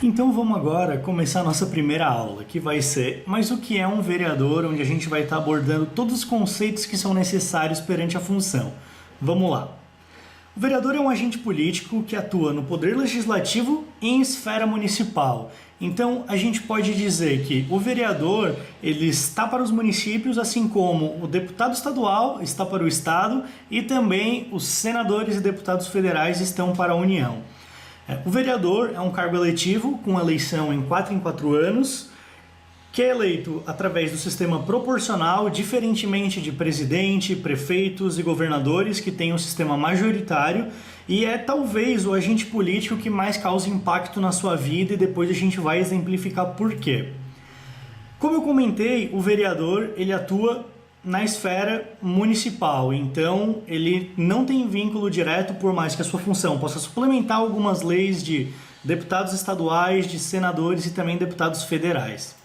Então vamos agora começar a nossa primeira aula, que vai ser Mas o que é um vereador?, onde a gente vai estar abordando todos os conceitos que são necessários perante a função. Vamos lá. O vereador é um agente político que atua no poder legislativo e em esfera municipal. Então a gente pode dizer que o vereador ele está para os municípios, assim como o deputado estadual está para o estado e também os senadores e deputados federais estão para a União. O vereador é um cargo eletivo com eleição em 4 anos, que é eleito através do sistema proporcional, diferentemente de presidente, prefeitos e governadores, que têm um sistema majoritário, e é talvez o agente político que mais causa impacto na sua vida, e depois a gente vai exemplificar por quê. Como eu comentei, o vereador ele atua na esfera municipal, então ele não tem vínculo direto, por mais que a sua função possa suplementar algumas leis de deputados estaduais, de senadores e também deputados federais.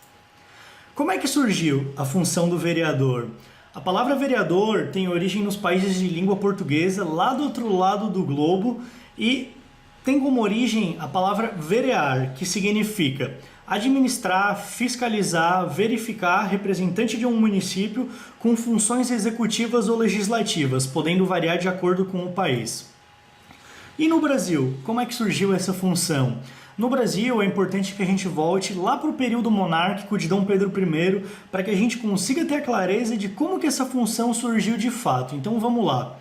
Como é que surgiu a função do vereador? A palavra vereador tem origem nos países de língua portuguesa, lá do outro lado do globo, e tem como origem a palavra verear, que significa administrar, fiscalizar, verificar, representante de um município com funções executivas ou legislativas, podendo variar de acordo com o país. E no Brasil, como é que surgiu essa função? No Brasil, é importante que a gente volte lá para o período monárquico de Dom Pedro I, para que a gente consiga ter a clareza de como que essa função surgiu de fato. Então vamos lá.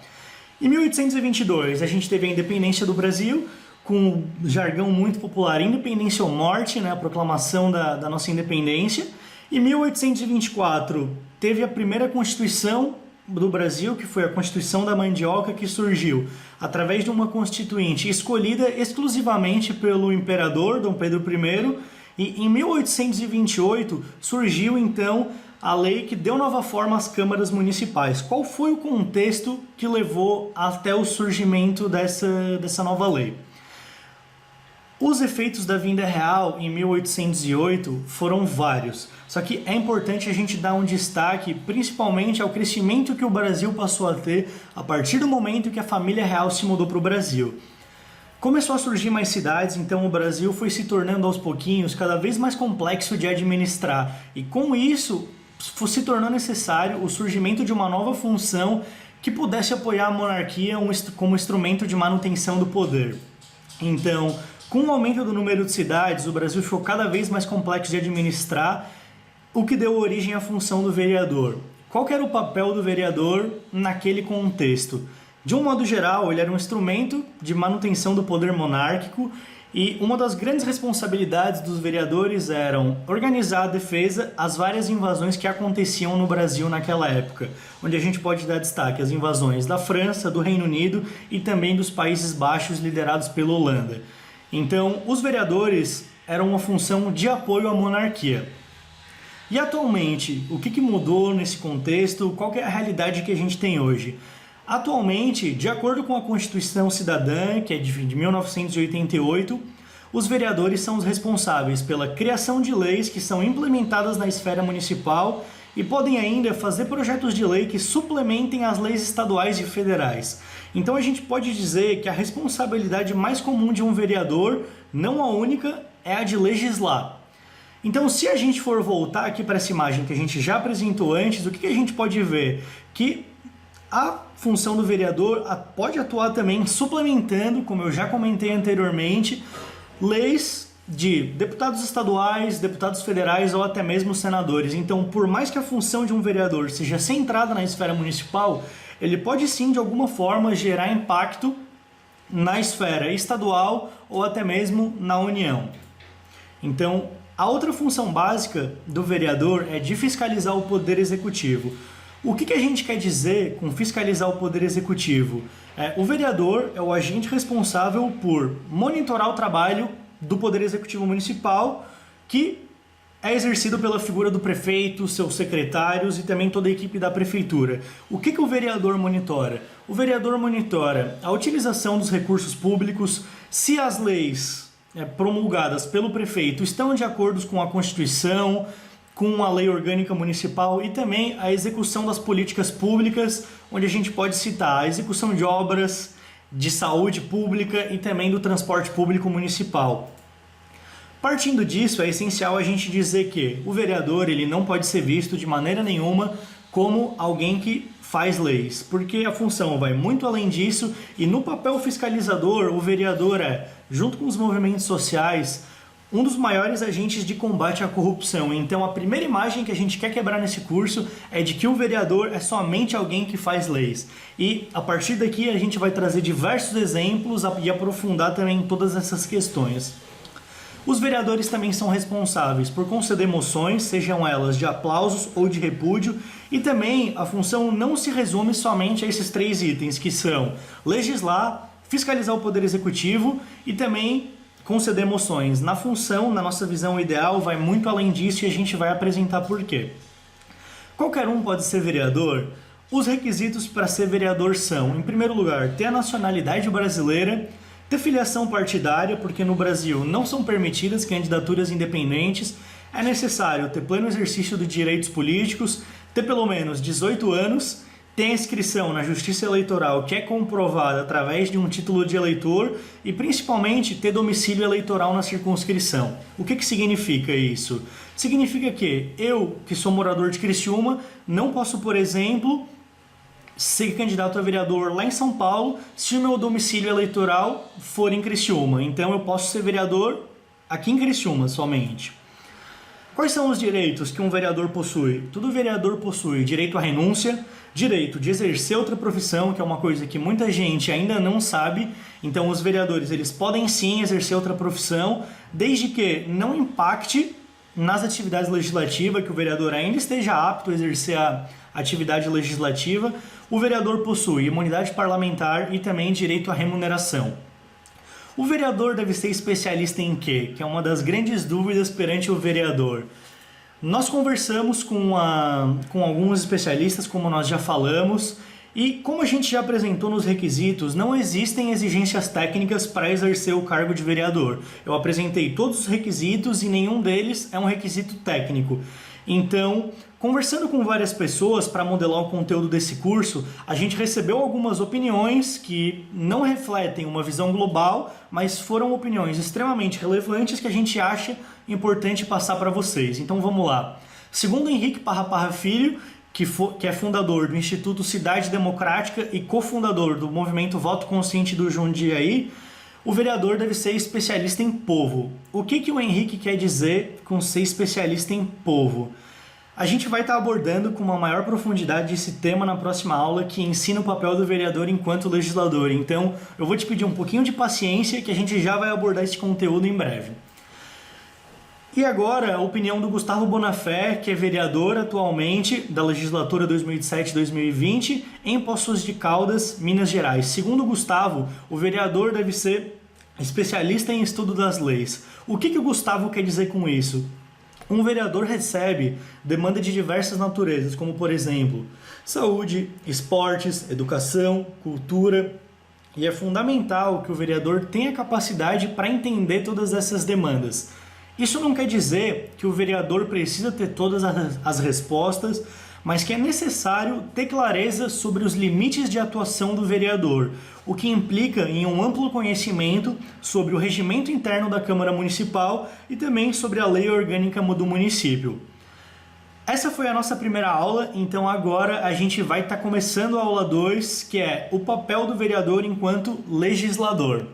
Em 1822, a gente teve a independência do Brasil, com um jargão muito popular, independência ou morte, né, a proclamação da nossa independência. Em 1824, teve a primeira Constituição do Brasil, que foi a Constituição da Mandioca, que surgiu através de uma constituinte escolhida exclusivamente pelo imperador Dom Pedro I, e em 1828 surgiu então a lei que deu nova forma às câmaras municipais. Qual foi o contexto que levou até o surgimento dessa nova lei? Os efeitos da vinda real em 1808 foram vários, só que é importante a gente dar um destaque principalmente ao crescimento que o Brasil passou a ter a partir do momento que a família real se mudou para o Brasil. Começou a surgir mais cidades, então o Brasil foi se tornando aos pouquinhos cada vez mais complexo de administrar, e com isso se tornou necessário o surgimento de uma nova função que pudesse apoiar a monarquia como instrumento de manutenção do poder. Então, com o aumento do número de cidades, o Brasil ficou cada vez mais complexo de administrar, o que deu origem à função do vereador. Qual que era o papel do vereador naquele contexto? De um modo geral, ele era um instrumento de manutenção do poder monárquico, e uma das grandes responsabilidades dos vereadores eram organizar a defesa às várias invasões que aconteciam no Brasil naquela época, onde a gente pode dar destaque às invasões da França, do Reino Unido e também dos Países Baixos liderados pela Holanda. Então, os vereadores eram uma função de apoio à monarquia. E atualmente, o que mudou nesse contexto? Qual que é a realidade que a gente tem hoje? Atualmente, de acordo com a Constituição Cidadã, que é de 1988, os vereadores são os responsáveis pela criação de leis que são implementadas na esfera municipal e podem ainda fazer projetos de lei que suplementem as leis estaduais e federais. Então a gente pode dizer que a responsabilidade mais comum de um vereador, não a única, é a de legislar. Então, se a gente for voltar aqui para essa imagem que a gente já apresentou antes, o que a gente pode ver? Que a função do vereador pode atuar também suplementando, como eu já comentei anteriormente, leis de deputados estaduais, deputados federais ou até mesmo senadores. Então, por mais que a função de um vereador seja centrada na esfera municipal, ele pode sim, de alguma forma, gerar impacto na esfera estadual ou até mesmo na União. Então, a outra função básica do vereador é de fiscalizar o poder executivo. O que a gente quer dizer com fiscalizar o poder executivo? O vereador é o agente responsável por monitorar o trabalho do poder executivo municipal, que é exercido pela figura do prefeito, seus secretários e também toda a equipe da prefeitura. O que o vereador monitora? O vereador monitora a utilização dos recursos públicos, se as leis promulgadas pelo prefeito estão de acordo com a Constituição, com a lei orgânica municipal e também a execução das políticas públicas, onde a gente pode citar a execução de obras de saúde pública e também do transporte público municipal. Partindo disso, é essencial a gente dizer que o vereador ele não pode ser visto de maneira nenhuma como alguém que faz leis, porque a função vai muito além disso e no papel fiscalizador o vereador é, junto com os movimentos sociais, um dos maiores agentes de combate à corrupção. Então a primeira imagem que a gente quer quebrar nesse curso é de que o vereador é somente alguém que faz leis. E a partir daqui a gente vai trazer diversos exemplos e aprofundar também todas essas questões. Os vereadores também são responsáveis por conceder moções, sejam elas de aplausos ou de repúdio, e também a função não se resume somente a esses 3 itens, que são legislar, fiscalizar o Poder Executivo e também conceder moções. Na função, na nossa visão ideal, vai muito além disso e a gente vai apresentar por quê. Qualquer um pode ser vereador? Os requisitos para ser vereador são, em primeiro lugar, ter a nacionalidade brasileira, ter filiação partidária, porque no Brasil não são permitidas candidaturas independentes, é necessário ter pleno exercício de direitos políticos, ter pelo menos 18 anos, ter inscrição na Justiça Eleitoral que é comprovada através de um título de eleitor e principalmente ter domicílio eleitoral na circunscrição. O que significa isso? Significa que eu, que sou morador de Criciúma, não posso, por exemplo, ser candidato a vereador lá em São Paulo se o meu domicílio eleitoral for em Criciúma. Então eu posso ser vereador aqui em Criciúma somente. Quais são os direitos que um vereador possui? Todo vereador possui direito à renúncia, direito de exercer outra profissão, que é uma coisa que muita gente ainda não sabe. Então os vereadores eles podem sim exercer outra profissão, desde que não impacte nas atividades legislativas, que o vereador ainda esteja apto a exercer a atividade legislativa. O vereador possui imunidade parlamentar e também direito à remuneração. O vereador deve ser especialista em quê? Que é uma das grandes dúvidas perante o vereador. Nós conversamos com alguns especialistas, como nós já falamos, e como a gente já apresentou nos requisitos, não existem exigências técnicas para exercer o cargo de vereador. Eu apresentei todos os requisitos e nenhum deles é um requisito técnico. Então, conversando com várias pessoas para modelar o conteúdo desse curso, a gente recebeu algumas opiniões que não refletem uma visão global, mas foram opiniões extremamente relevantes que a gente acha importante passar para vocês. Então vamos lá. Segundo Henrique Parra Filho, que é fundador do Instituto Cidade Democrática e cofundador do movimento Voto Consciente do Jundiaí, o vereador deve ser especialista em povo. O que o Henrique quer dizer com ser especialista em povo? A gente vai estar abordando com uma maior profundidade esse tema na próxima aula, que ensina o papel do vereador enquanto legislador. Então, eu vou te pedir um pouquinho de paciência, que a gente já vai abordar esse conteúdo em breve. E agora, a opinião do Gustavo Bonafé, que é vereador atualmente da legislatura 2007-2020 em Poços de Caldas, Minas Gerais. Segundo o Gustavo, o vereador deve ser especialista em estudo das leis. O que o Gustavo quer dizer com isso? Um vereador recebe demanda de diversas naturezas, como por exemplo, saúde, esportes, educação, cultura, e é fundamental que o vereador tenha capacidade para entender todas essas demandas. Isso não quer dizer que o vereador precisa ter todas as respostas, mas que é necessário ter clareza sobre os limites de atuação do vereador, o que implica em um amplo conhecimento sobre o regimento interno da Câmara Municipal e também sobre a lei orgânica do município. Essa foi a nossa primeira aula, então agora a gente vai estar começando a aula 2, que é o papel do vereador enquanto legislador.